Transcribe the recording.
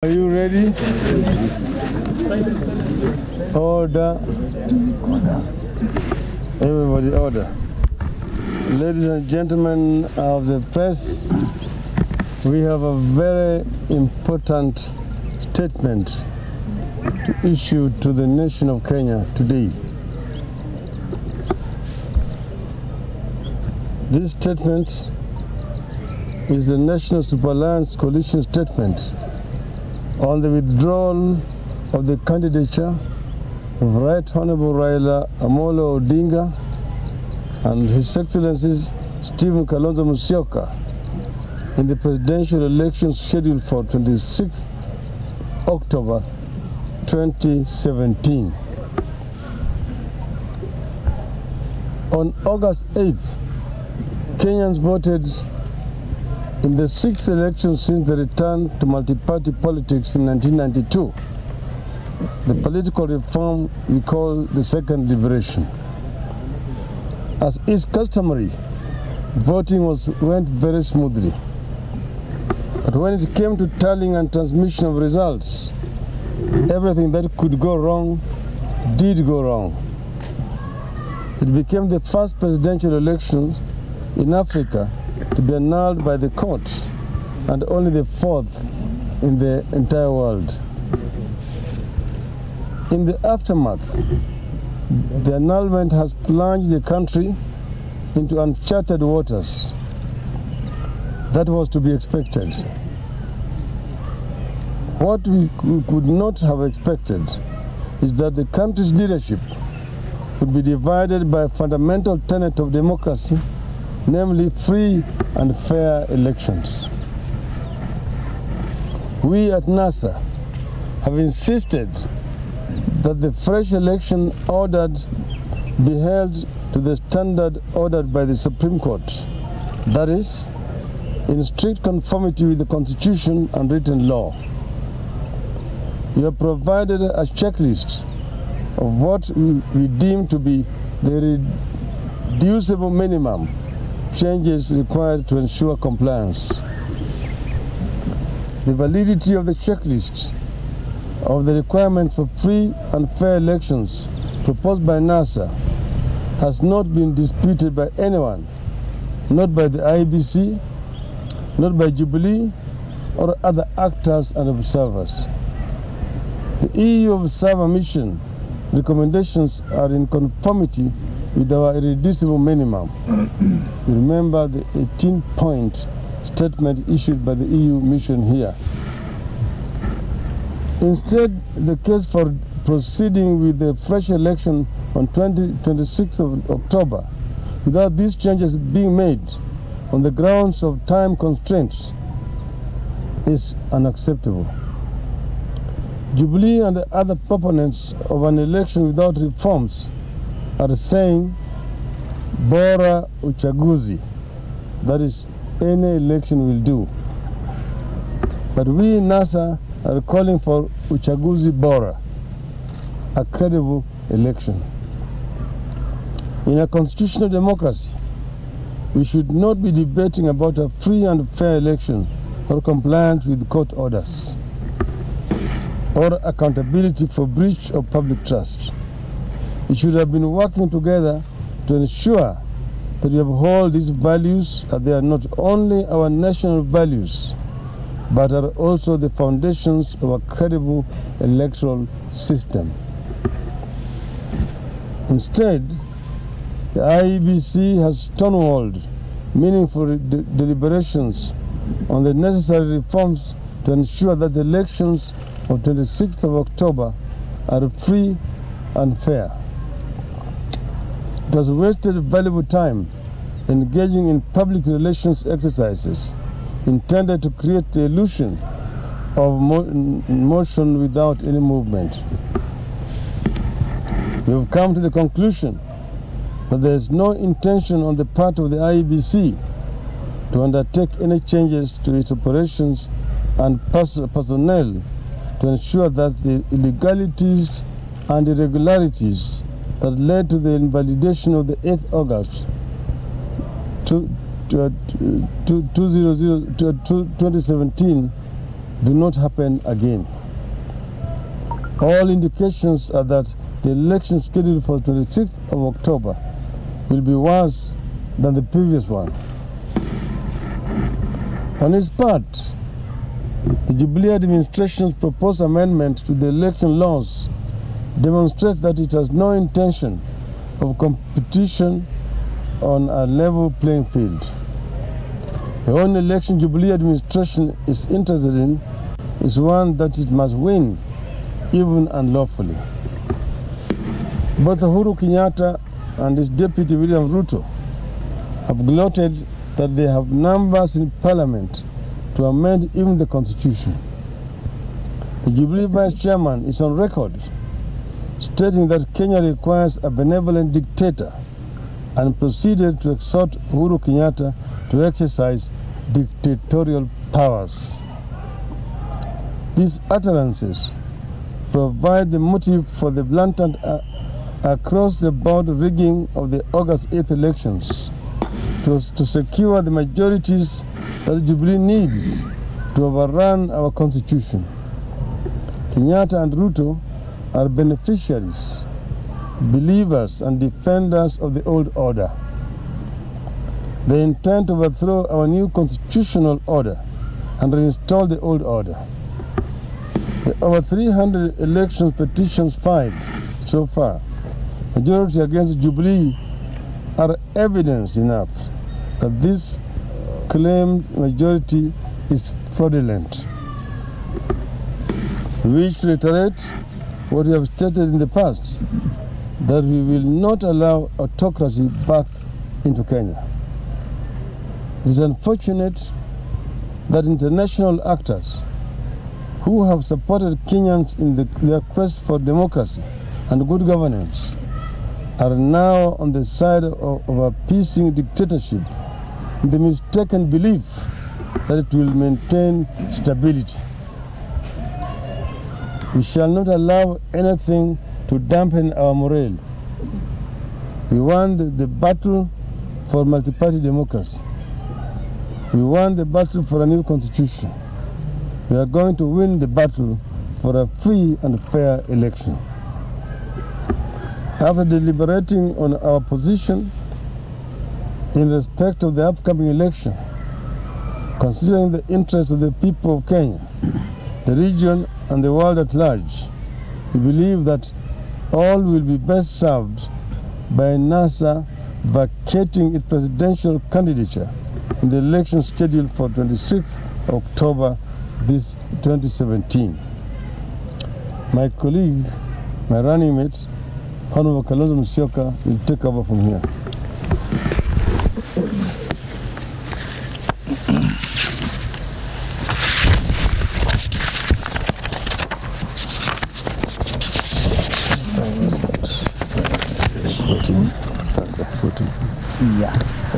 Are you ready? Order. Everybody order. Ladies and gentlemen of the press, we have a very important statement to issue to the nation of Kenya today. This statement is the National Super Alliance Coalition statement on the withdrawal of the candidature of Right Honorable Raila Odinga and His Excellency Stephen Kalonzo Musyoka in the presidential elections scheduled for 26 October 2017. On August 8th, Kenyans voted in the sixth election since the return to multi-party politics in 1992, the political reform we call the second liberation. As is customary, voting went very smoothly. But when it came to tallying and transmission of results, everything that could go wrong did go wrong. It became the first presidential election in Africa to be annulled by the court, and only the fourth in the entire world. In the aftermath, the annulment has plunged the country into uncharted waters. That was to be expected. What we could not have expected is that the country's leadership would be divided by a fundamental tenet of democracy, namely free and fair elections. We at NASA have insisted that the fresh election ordered be held to the standard ordered by the Supreme Court, that is, in strict conformity with the Constitution and written law. We have provided a checklist of what we deem to be the reducible minimum changes required to ensure compliance. The validity of the checklist of the requirement for free and fair elections proposed by NASA has not been disputed by anyone, not by the IEBC, not by Jubilee, or other actors and observers. The EU Observer Mission recommendations are in conformity with our irreducible minimum. Remember the 18-point statement issued by the EU mission here. Instead, the case for proceeding with the fresh election on 26th of October without these changes being made on the grounds of time constraints is unacceptable. Jubilee and the other proponents of an election without reforms are saying bora uchaguzi, that is, any election will do. But we in NASA are calling for uchaguzi bora, a credible election. In a constitutional democracy, we should not be debating about a free and fair election or compliance with court orders or accountability for breach of public trust. We should have been working together to ensure that we uphold these values, as they are not only our national values, but are also the foundations of a credible electoral system. Instead, the IEBC has stonewalled meaningful deliberations on the necessary reforms to ensure that the elections of 26th of October are free and fair. It has wasted valuable time engaging in public relations exercises intended to create the illusion of motion without any movement. We have come to the conclusion that there is no intention on the part of the IEBC to undertake any changes to its operations and personnel to ensure that the illegalities and irregularities that led to the invalidation of the 8th August 2017 do not happen again. All indications are that the election scheduled for 26th of October will be worse than the previous one. On its part, the Jubilee administration's proposed amendment to the election laws demonstrates that it has no intention of competition on a level playing field. The only election Jubilee administration is interested in is one that it must win, even unlawfully. Both Uhuru Kenyatta and his deputy William Ruto have gloated that they have numbers in parliament to amend even the constitution. The Jubilee vice chairman is on record stating that Kenya requires a benevolent dictator and proceeded to exhort Uhuru Kenyatta to exercise dictatorial powers. These utterances provide the motive for the blatant across-the-board rigging of the August 8th elections to secure the majorities that the Jubilee needs to overrun our constitution. Kenyatta and Ruto are beneficiaries, believers and defenders of the old order. They intend to overthrow our new constitutional order and reinstall the old order. The over 300 election petitions filed so far, majority against Jubilee, are evidence enough that this claimed majority is fraudulent. We wish to reiterate what we have stated in the past, that we will not allow autocracy back into Kenya. It is unfortunate that international actors who have supported Kenyans in their quest for democracy and good governance are now on the side of appeasing dictatorship in the mistaken belief that it will maintain stability. We shall not allow anything to dampen our morale. We want the battle for multi-party democracy. We want the battle for a new constitution. We are going to win the battle for a free and fair election. After deliberating on our position in respect of the upcoming election, considering the interests of the people of Kenya, the region and the world at large, we believe that all will be best served by NASA vacating its presidential candidature in the election scheduled for 26th October this 2017. My colleague, my running mate, Honorable Kalonzo Musyoka, will take over from here. Yeah.